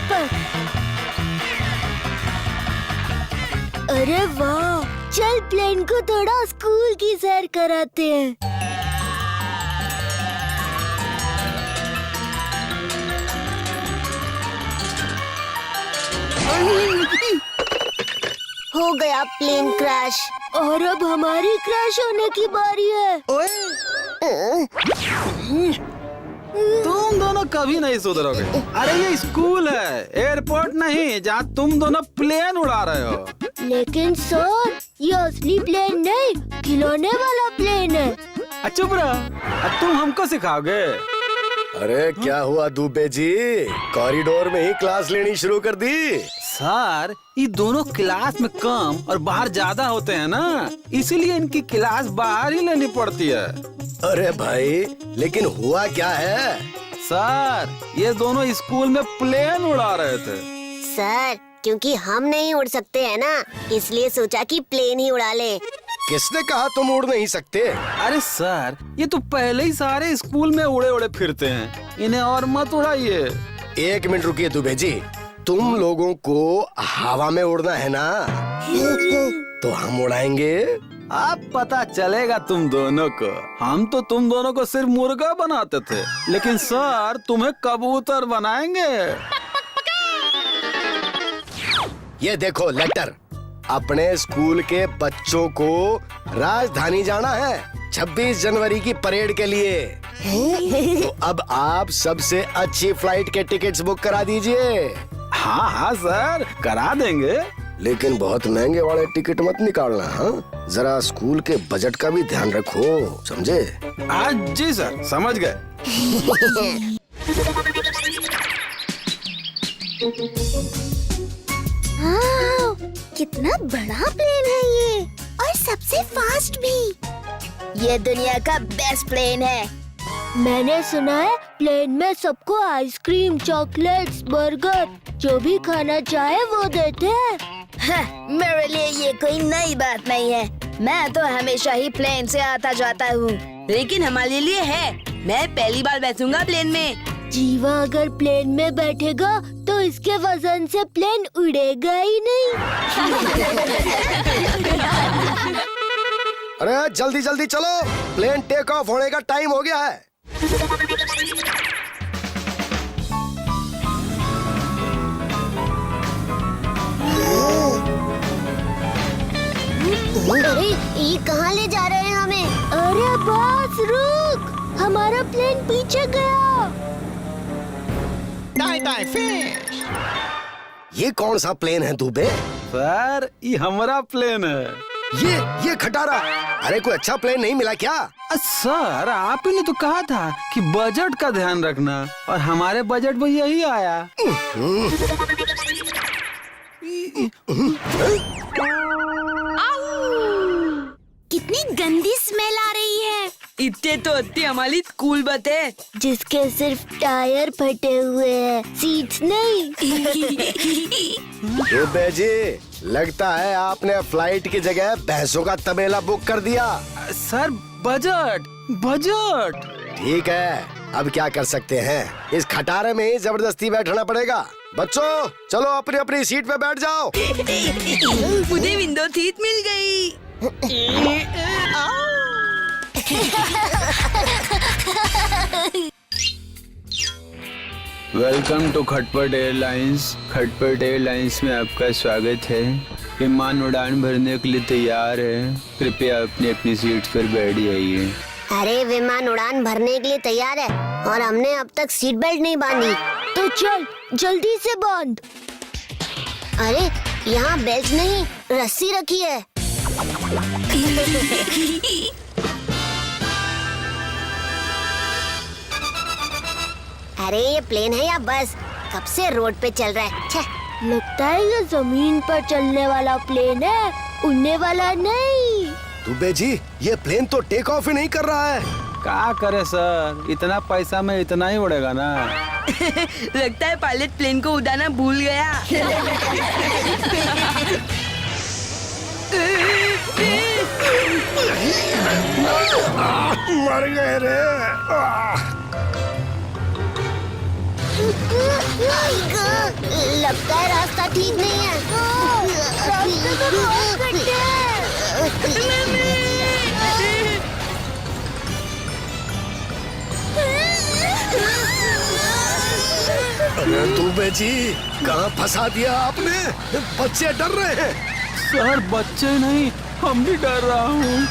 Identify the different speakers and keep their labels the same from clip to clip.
Speaker 1: ऊपर। अरे वाह, चल प्लेन को थोड़ा स्कूल की सैर कराते हैं। हो गया प्लेन क्रैश और अब हमारी क्रैश होने की बारी है।
Speaker 2: ओए, तुम दोनों कभी नहीं सुधरोगे। अरे ये स्कूल है, एयरपोर्ट नहीं जहाँ तुम दोनों प्लेन उड़ा रहे हो।
Speaker 1: लेकिन सर, ये असली प्लेन नहीं, खिलौने वाला प्लेन है।
Speaker 2: चुप रहो, तुम हमको सिखाओगे?
Speaker 3: अरे क्या हुआ दुबे जी, कॉरिडोर में ही क्लास लेनी शुरू कर दी?
Speaker 2: सर, ये दोनों क्लास में कम और बाहर ज्यादा होते हैं ना, इसीलिए इनकी क्लास बाहर ही लेनी पड़ती है।
Speaker 3: अरे भाई, लेकिन हुआ क्या है?
Speaker 2: सर, ये दोनों स्कूल में प्लेन उड़ा रहे थे।
Speaker 1: सर, क्योंकि हम नहीं उड़ सकते हैं ना, इसलिए सोचा कि प्लेन ही उड़ा ले।
Speaker 3: किसने कहा तुम उड़ नहीं सकते?
Speaker 2: अरे सर, ये तो पहले ही सारे स्कूल में उड़े उड़े फिरते हैं, इन्हें और मत उड़ाइए।
Speaker 3: 1 मिनट रुकिए दुबे जी, तुम लोगों को हवा में उड़ना है ना, तो हम उड़ाएंगे।
Speaker 2: अब पता चलेगा तुम दोनों को। हम तो तुम दोनों को सिर्फ मुर्गा बनाते थे, लेकिन सर तुम्हें कबूतर बनाएंगे।
Speaker 3: ये देखो लेटर, अपने स्कूल के बच्चों को राजधानी जाना है 26 जनवरी की परेड के लिए। तो अब आप सबसे अच्छी फ्लाइट के टिकट्स बुक करा दीजिए।
Speaker 2: हाँ हाँ सर, करा देंगे।
Speaker 3: लेकिन बहुत महंगे वाले टिकट मत निकालना, हाँ? जरा स्कूल के बजट का भी ध्यान रखो, समझे?
Speaker 2: जी सर, समझ गए।
Speaker 1: कितना बड़ा प्लेन है ये, और सबसे फास्ट भी। ये दुनिया का बेस्ट प्लेन है। मैंने सुना है प्लेन में सबको आइसक्रीम, चॉकलेट्स, बर्गर, जो भी खाना चाहे वो देते हैं।
Speaker 4: मेरे लिए ये कोई नई बात नहीं है। मैं तो हमेशा ही प्लेन से आता जाता हूँ, लेकिन हमारे लिए है। मैं पहली बार बैठूंगा प्लेन में।
Speaker 1: जीवा अगर प्लेन में बैठेगा तो इसके वजन से प्लेन उड़ेगा ही नहीं।
Speaker 3: अरे जल्दी जल्दी चलो, प्लेन टेक ऑफ होने का टाइम हो गया है।
Speaker 1: अरे ये कहाँ ले जा रहे हैं हमें? अरे बस रुक, हमारा प्लेन पीछे गया।
Speaker 3: ये कौन सा प्लेन है दुबे?
Speaker 2: सर, ये हमारा प्लेन है।
Speaker 3: ये खटारा, अरे कोई अच्छा प्लेन नहीं मिला क्या?
Speaker 2: सर, आप ही ने तो कहा था कि बजट का ध्यान रखना, और हमारे बजट में यही आया।
Speaker 1: कितनी गंदी स्मेल आ रही है।
Speaker 4: इतने तो अत्ते हमारी स्कूल बस है,
Speaker 1: जिसके सिर्फ टायर फटे हुए हैं, सीट्स नहीं।
Speaker 3: दुबे जी, लगता है आपने फ्लाइट की जगह भैंसों का तबेला बुक कर दिया।
Speaker 2: Sir, budget budget.
Speaker 3: ठीक है, अब क्या कर सकते हैं, इस खटारे में ही जबरदस्ती बैठना पड़ेगा। बच्चों चलो अपनी अपनी सीट पे बैठ जाओ।
Speaker 4: मुझे विंडो सीट मिल गई।
Speaker 2: वेलकम टू खटपट एयरलाइंस। खटपट एयरलाइंस में आपका स्वागत है। विमान उड़ान भरने के लिए तैयार है, कृपया अपनी अपनी सीट पर बैठ जाइए।
Speaker 1: अरे विमान उड़ान भरने के लिए तैयार है, और हमने अब तक सीट बेल्ट नहीं बांधी। तो चल जल्दी से बांध। अरे यहाँ बेल्ट नहीं, रस्सी रखी है। अरे ये प्लेन है या बस? कब से रोड पे चल रहा है। छे, लगता है ये जमीन पर चलने वाला प्लेन है, उड़ने वाला नहीं।
Speaker 3: दुबे जी, ये प्लेन तो टेक ऑफ ही नहीं कर रहा है।
Speaker 2: क्या करे सर, इतना पैसा में इतना ही उड़ेगा ना।
Speaker 4: लगता है पायलट प्लेन को उड़ाना भूल गया।
Speaker 3: मर गए रे।
Speaker 1: लगता है रास्ता ठीक नहीं है। रास्ते तो बहुत गड्ढे
Speaker 3: अरे दुबे जी, कहाँ फंसा दिया आपने? बच्चे डर रहे हैं।
Speaker 2: सर बच्चे नहीं, हम भी डर रहा हूँ।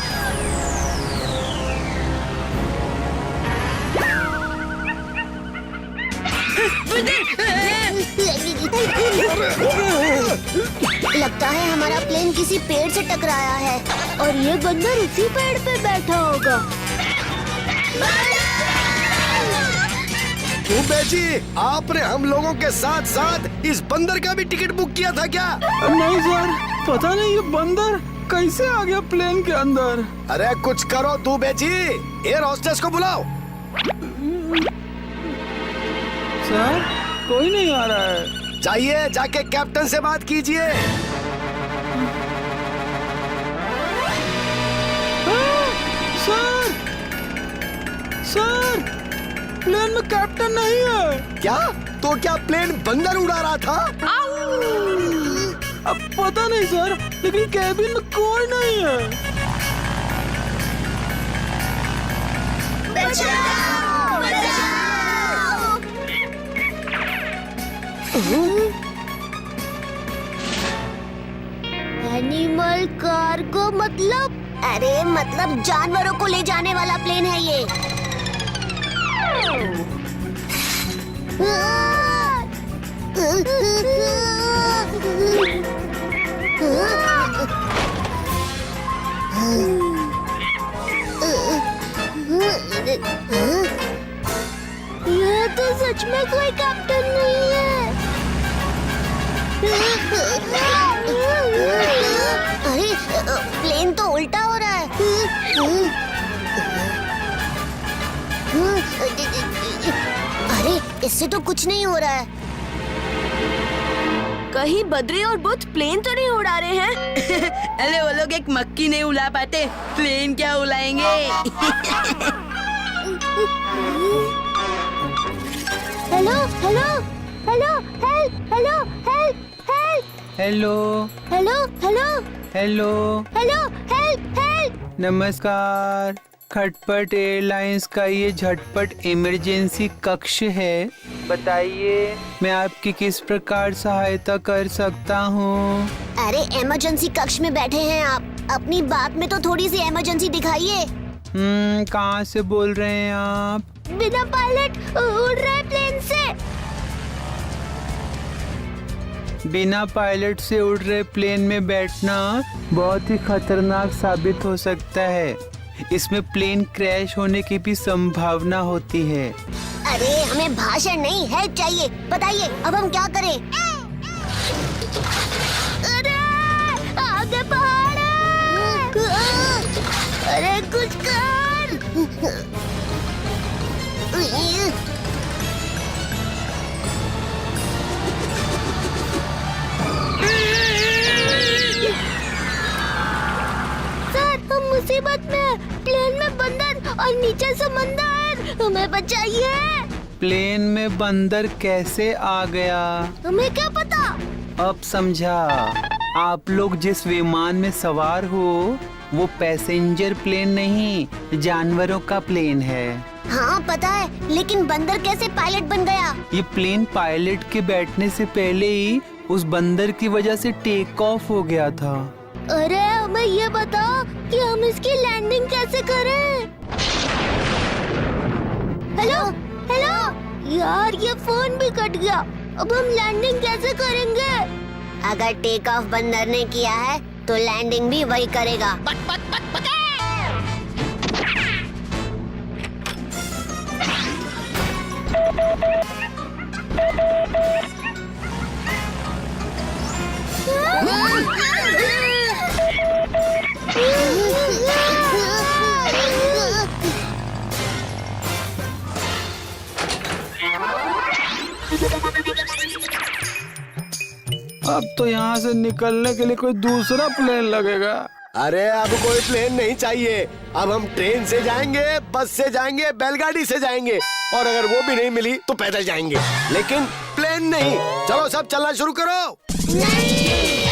Speaker 1: लगता है हमारा प्लेन किसी पेड़ से टकराया है और ये बंदर उसी पेड़ पे बैठा होगा।
Speaker 3: दुबे जी, आपने हम लोगों के साथ साथ इस बंदर का भी टिकट बुक किया था क्या?
Speaker 2: नहीं सर, पता नहीं ये बंदर कैसे आ गया प्लेन के अंदर।
Speaker 3: अरे कुछ करो दुबे जी, एयर होस्टेस को बुलाओ।
Speaker 2: सर कोई नहीं आ रहा है।
Speaker 3: जाइए, जाके कैप्टन से बात कीजिए।
Speaker 2: सर सर, प्लेन में कैप्टन नहीं है।
Speaker 3: क्या? तो क्या प्लेन बंदर उड़ा रहा था?
Speaker 2: अब पता नहीं सर, लेकिन कैबिन में कोई नहीं है।
Speaker 1: बचाओ! बचाओ! एनिमल कार्गो मतलब? अरे मतलब जानवरों को ले जाने वाला प्लेन है ये। यह तो सच में कोई कैप्टन नहीं है। अरे प्लेन तो उल्टा हो रहा है। अरे इससे तो कुछ नहीं हो रहा है।
Speaker 4: कहीं बद्री और बुध प्लेन तो नहीं उड़ा रहे हैं? अरे वो लोग एक मक्खी नहीं उड़ा पाते, प्लेन क्या उड़ाएंगे?
Speaker 1: Hello hello hello help hello help help
Speaker 2: hello
Speaker 1: hello hello
Speaker 2: hello
Speaker 1: hello help help.
Speaker 2: नमस्कार, खटपट एयरलाइंस का ये झटपट इमरजेंसी कक्ष है। बताइए मैं आपकी किस प्रकार सहायता कर सकता हूँ?
Speaker 1: अरे इमरजेंसी कक्ष में बैठे हैं आप, अपनी बात में तो थोड़ी सी इमरजेंसी दिखाइए।
Speaker 2: कहाँ से बोल रहे हैं आप?
Speaker 1: बिना पायलट उड़ रहे प्लेन से।
Speaker 2: बिना पायलट से उड़ रहे प्लेन में बैठना बहुत ही खतरनाक साबित हो सकता है। इसमें प्लेन क्रैश होने की भी संभावना होती है।
Speaker 1: अरे हमें भाषण नहीं, हेल्प चाहिए। बताइए अब हम क्या करें? अरे आगे पहाड़ है। अरे कुछ कर। सर हम मुसीबत में हैं। प्लेन में बंदर और नीचे समंदर, हमें बचाइए।
Speaker 2: प्लेन में बंदर कैसे आ गया?
Speaker 1: हमें क्या पता।
Speaker 2: अब समझा। आप लोग जिस विमान में सवार हो वो पैसेंजर प्लेन नहीं, जानवरों का प्लेन है।
Speaker 1: हाँ पता है, लेकिन बंदर कैसे पायलट बन गया?
Speaker 2: ये प्लेन पायलट के बैठने से पहले ही उस बंदर की वजह से टेक ऑफ हो गया था।
Speaker 1: अरे हमें ये बताओ कि हम इसकी लैंडिंग कैसे करें? हेलो हेलो यार, ये फोन भी कट गया। अब हम लैंडिंग कैसे करेंगे? अगर टेक ऑफ बंदर ने किया है तो लैंडिंग भी वही करेगा।
Speaker 2: अब तो यहाँ से निकलने के लिए कोई दूसरा प्लेन लगेगा।
Speaker 3: अरे अब कोई प्लेन नहीं चाहिए। अब हम ट्रेन से जाएंगे, बस से जाएंगे, बैलगाड़ी से जाएंगे, और अगर वो भी नहीं मिली तो पैदल जाएंगे, लेकिन प्लेन प्लेन नहीं। चलो सब चलना शुरू करो।